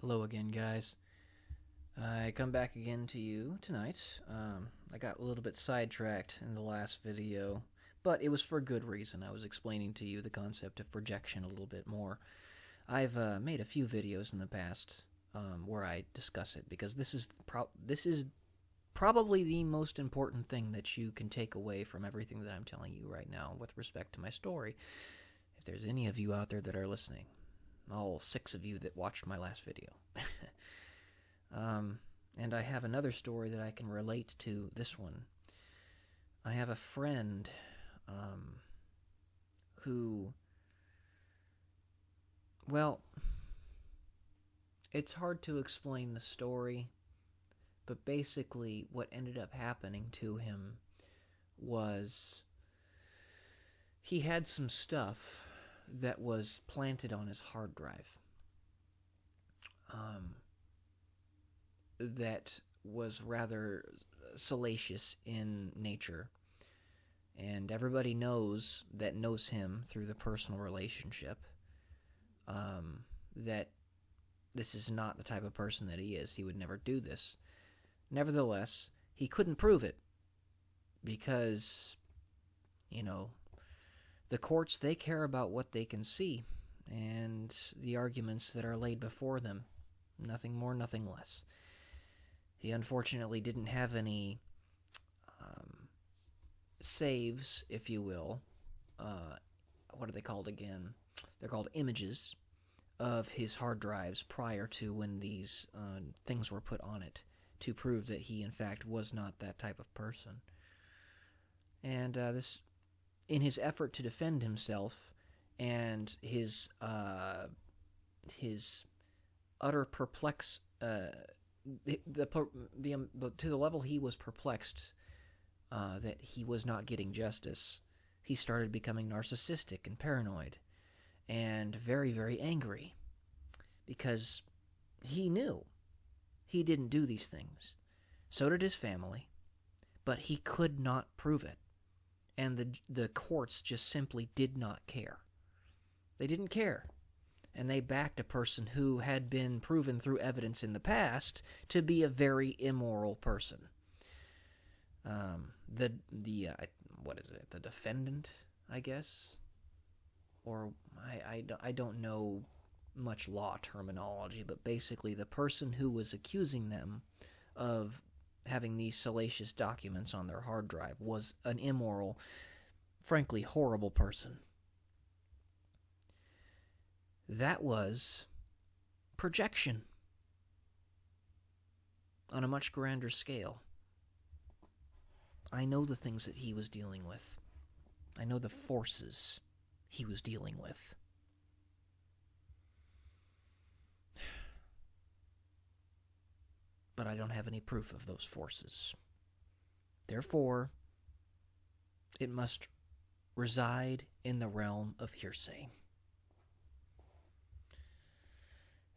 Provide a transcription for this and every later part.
Hello again, guys. I come back again to you tonight. I got a little bit sidetracked in the last video, but it was for good reason. I was explaining to you the concept of projection a little bit more. I've made a few videos in the past where I discuss it because this is probably the most important thing that you can take away from everything that I'm telling you right now with respect to my story. If there's any of you out there that are listening, all 6 of you that watched my last video. And I have another story that I can relate to this one. I have a friend who, well, it's hard to explain the story, but basically what ended up happening to him was he had some stuff that was planted on his hard drive that was rather salacious in nature. And everybody knows him through the personal relationship that this is not the type of person that he is. He would never do this. Nevertheless, he couldn't prove it because, the courts, they care about what they can see and the arguments that are laid before them. Nothing more, nothing less. He unfortunately didn't have any saves, if you will. What are they called again? They're called images of his hard drives prior to when these things were put on it to prove that he, in fact, was not that type of person. And this, in his effort to defend himself and his utter perplex, to the level he was perplexed that he was not getting justice, he started becoming narcissistic and paranoid and very, very angry because he knew he didn't do these things. So did his family, but he could not prove it. And the courts just simply did not care. They didn't care. And they backed a person who had been proven through evidence in the past to be a very immoral person. What is it? The defendant, I guess? Or I don't know much law terminology, but basically the person who was accusing them of having these salacious documents on their hard drive was an immoral, frankly horrible person. That was projection on a much grander scale. I know the things that he was dealing with. I know the forces he was dealing with. But I don't have any proof of those forces. Therefore, it must reside in the realm of hearsay.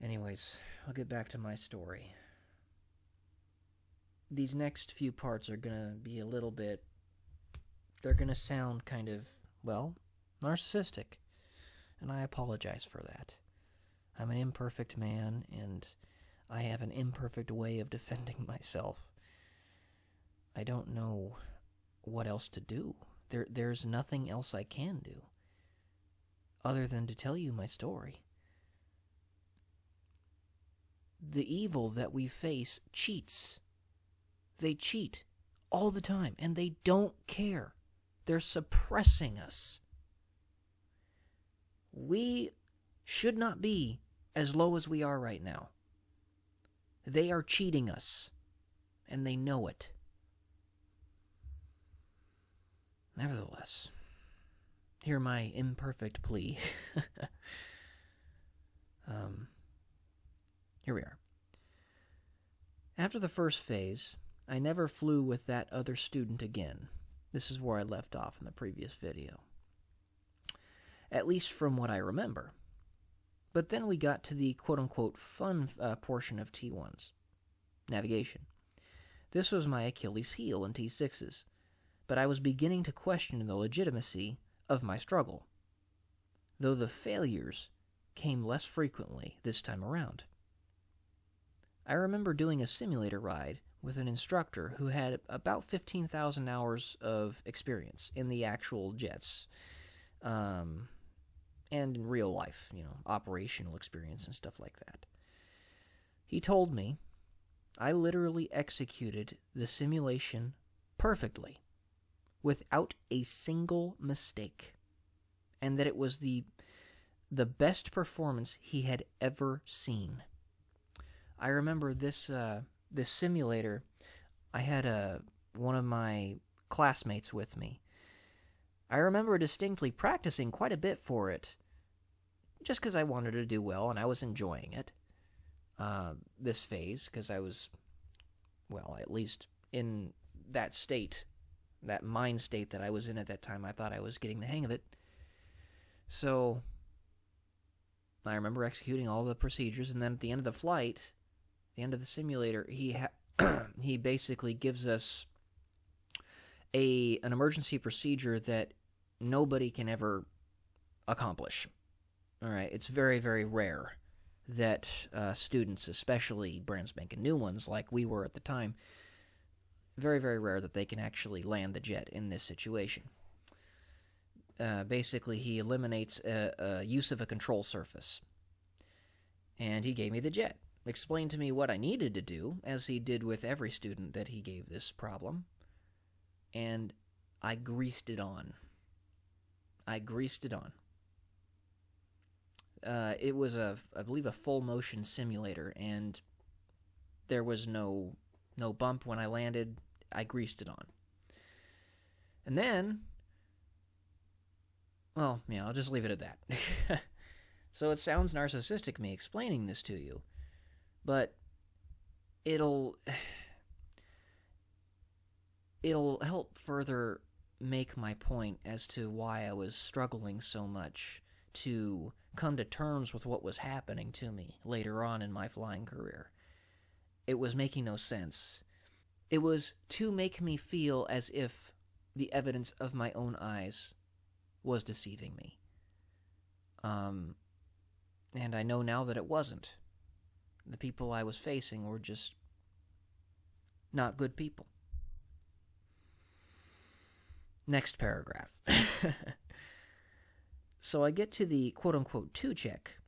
Anyways, I'll get back to my story. These next few parts are going to be a little bit... They're going to sound kind of, narcissistic. And I apologize for that. I'm an imperfect man, and I have an imperfect way of defending myself. I don't know what else to do. There's nothing else I can do other than to tell you my story. The evil that we face cheats. They cheat all the time, and they don't care. They're suppressing us. We should not be as low as we are right now. They are cheating us, and they know it. Nevertheless, hear my imperfect plea. Here we are. After the first phase, I never flew with that other student again. This is where I left off in the previous video. At least from what I remember. But then we got to the quote-unquote fun portion of T1s. Navigation. This was my Achilles heel in T6s, but I was beginning to question the legitimacy of my struggle, though the failures came less frequently this time around. I remember doing a simulator ride with an instructor who had about 15,000 hours of experience in the actual jets, and in real life, operational experience and stuff like that. He told me I literally executed the simulation perfectly, without a single mistake, and that it was the best performance he had ever seen. I remember this simulator. I had one of my classmates with me. I remember distinctly practicing quite a bit for it, just because I wanted to do well and I was enjoying it. This phase, because I was, well, at least in that state, that mind state that I was in at that time, I thought I was getting the hang of it. So I remember executing all the procedures, and then at the end of the flight, the end of the simulator, he basically gives us an emergency procedure that nobody can ever accomplish. All right, it's very, very rare that students, especially brand spanking new ones like we were at the time, very, very rare that they can actually land the jet in this situation. Basically, he eliminates a use of a control surface. And he gave me the jet. Explained to me what I needed to do, as he did with every student that he gave this problem. And I greased it on. It was I believe, a full motion simulator, and there was no bump when I landed. I greased it on. And then, well, yeah, I'll just leave it at that. So it sounds narcissistic, me explaining this to you, but it'll help further make my point as to why I was struggling so much to come to terms with what was happening to me later on in my flying career. It was making no sense. It was to make me feel as if the evidence of my own eyes was deceiving me. And I know now that it wasn't. The people I was facing were just not good people. Next paragraph. So I get to the quote-unquote 2 check,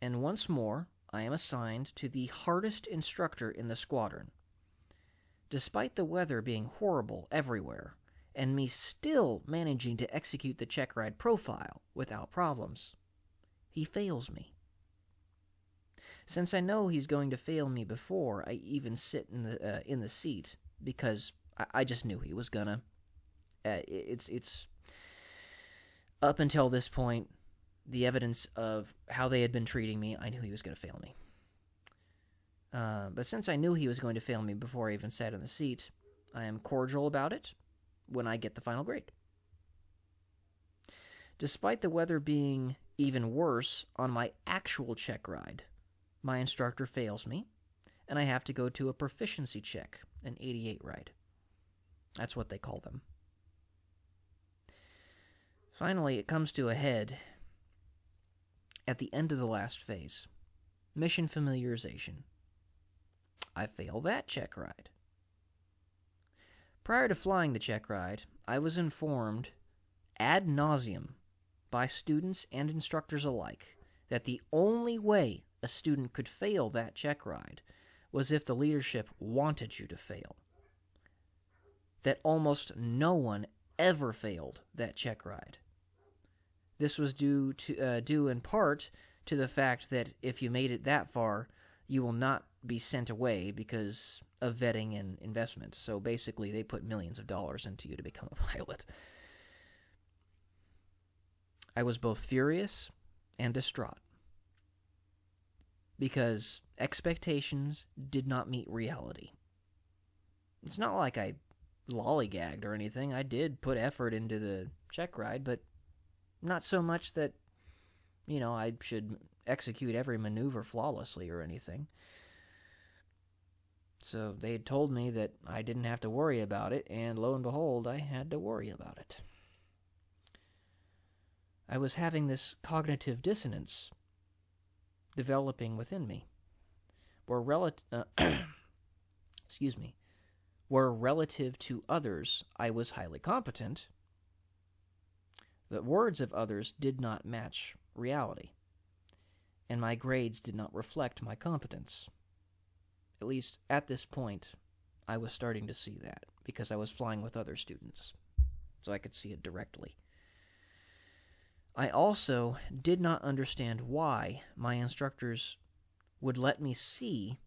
and once more I am assigned to the hardest instructor in the squadron. Despite the weather being horrible everywhere, and me still managing to execute the check ride profile without problems, he fails me. Since I know he's going to fail me before I even sit in the seat, because I just knew he was gonna. It's up until this point, the evidence of how they had been treating me, I knew he was going to fail me. But since I knew he was going to fail me before I even sat in the seat, I am cordial about it when I get the final grade. Despite the weather being even worse on my actual check ride, my instructor fails me, and I have to go to a proficiency check, an 88 ride. That's what they call them. Finally, it comes to a head at the end of the last phase. Mission familiarization. I fail that check ride. Prior to flying the check ride, I was informed ad nauseum by students and instructors alike that the only way a student could fail that check ride was if the leadership wanted you to fail. That almost no one ever failed that check ride. This was due in part to the fact that if you made it that far, you will not be sent away because of vetting and investment. So basically, they put millions of dollars into you to become a pilot. I was both furious and distraught because expectations did not meet reality. It's not like I lollygagged or anything. I did put effort into the check ride, but not so much that, I should execute every maneuver flawlessly or anything. So they had told me that I didn't have to worry about it, and lo and behold, I had to worry about it. I was having this cognitive dissonance developing within me. were excuse me, were relative to others I was highly competent, the words of others did not match reality, and my grades did not reflect my competence. At least at this point, I was starting to see that because I was flying with other students, so I could see it directly. I also did not understand why my instructors would let me see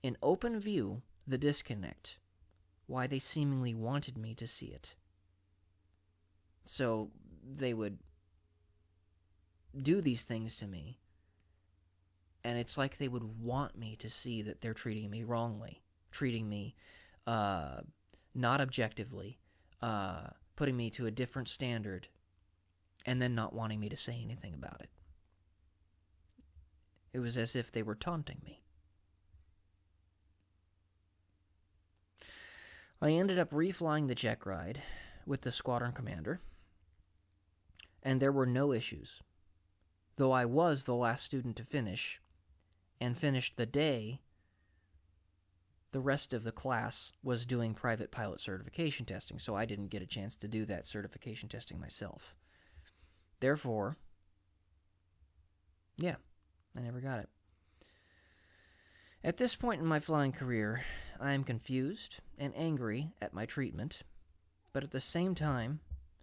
in open view the disconnect, why they seemingly wanted me to see it. So they would do these things to me, and it's like they would want me to see that they're treating me wrongly, treating me not objectively, putting me to a different standard, and then not wanting me to say anything about it. It was as if they were taunting me. I ended up reflying the check ride with the squadron commander, and there were no issues, though I was the last student to finish, and finished the day. The rest of the class was doing private pilot certification testing, so I didn't get a chance to do that certification testing myself. Therefore, I never got it. At this point in my flying career, I am confused and angry at my treatment, but at the same time,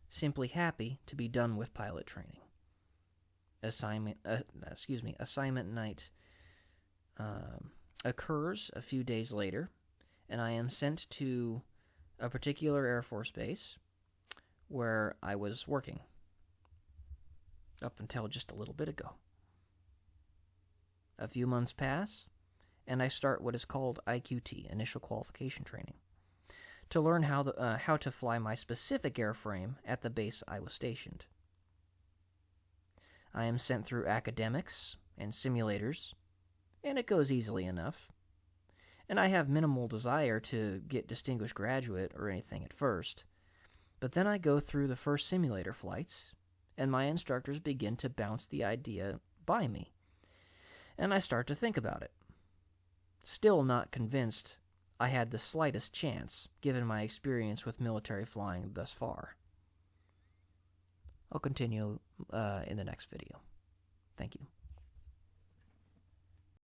simply happy to be done with pilot training. Assignment night occurs a few days later, and I am sent to a particular Air Force base where I was working up until just a little bit ago. A few months pass, and I start what is called IQT, Initial Qualification Training, to learn how to fly my specific airframe at the base I was stationed. I am sent through academics and simulators, and it goes easily enough, and I have minimal desire to get distinguished graduate or anything at first, but then I go through the first simulator flights, and my instructors begin to bounce the idea by me, and I start to think about it. Still not convinced I had the slightest chance, given my experience with military flying thus far. I'll continue in the next video. Thank you.